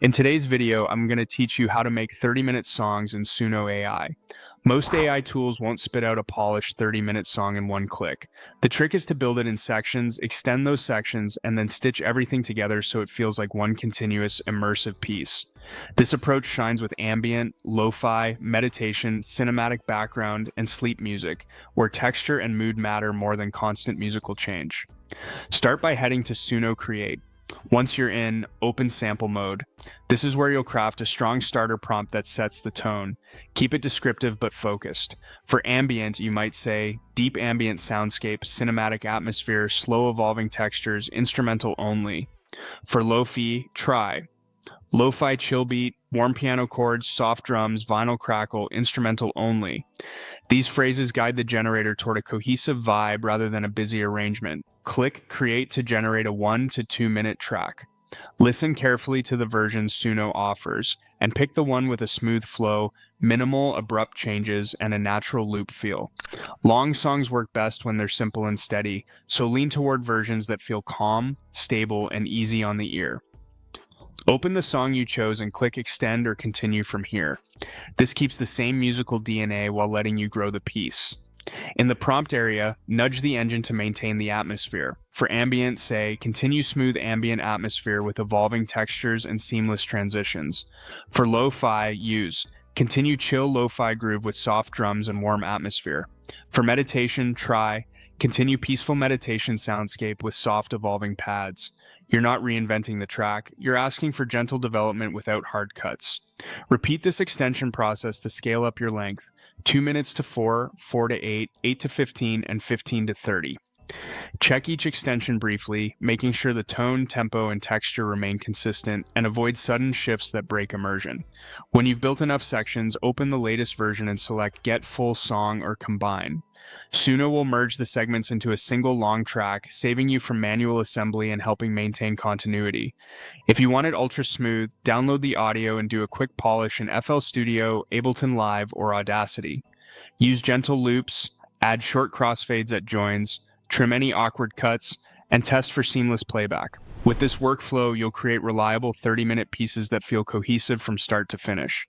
In today's video, I'm going to teach you how to make 30-minute songs in Suno AI. Most AI tools won't spit out a polished 30-minute song in one click. The trick is to build it in sections, extend those sections, and then stitch everything together so it feels like one continuous, immersive piece. This approach shines with ambient, lo-fi, meditation, cinematic background, and sleep music, where texture and mood matter more than constant musical change. Start by heading to Suno Create. Once you're in, open sample mode. This is where you'll craft a strong starter prompt that sets the tone. Keep it descriptive but focused. For ambient, you might say, deep ambient soundscape, cinematic atmosphere, slow evolving textures, instrumental only. For lo-fi, try. Lo-fi chill beat, warm piano chords, soft drums, vinyl crackle, instrumental only. These phrases guide the generator toward a cohesive vibe rather than a busy arrangement. Click Create to generate a 1 to 2 minute track. Listen carefully to the versions Suno offers, and pick the one with a smooth flow, minimal abrupt changes, and a natural loop feel. Long songs work best when they're simple and steady, so lean toward versions that feel calm, stable, and easy on the ear. Open the song you chose and click Extend or Continue from here. This keeps the same musical DNA while letting you grow the piece. In the prompt area, nudge the engine to maintain the atmosphere. For ambient, say, continue smooth ambient atmosphere with evolving textures and seamless transitions. For lo-fi, use continue chill lo-fi groove with soft drums and warm atmosphere. For meditation, try continue peaceful meditation soundscape with soft evolving pads. You're not reinventing the track, you're asking for gentle development without hard cuts. Repeat this extension process to scale up your length. 2 minutes to 4, 4 to 8, 8 to 15, and 15 to 30. Check each extension briefly, making sure the tone, tempo, and texture remain consistent, and avoid sudden shifts that break immersion. When you've built enough sections, open the latest version and select Get Full Song or Combine. Suno will merge the segments into a single long track, saving you from manual assembly and helping maintain continuity. If you want it ultra smooth, download the audio and do a quick polish in FL Studio, Ableton Live, or Audacity. Use gentle loops, add short crossfades at joins, trim any awkward cuts, and test for seamless playback. With this workflow, you'll create reliable 30-minute pieces that feel cohesive from start to finish.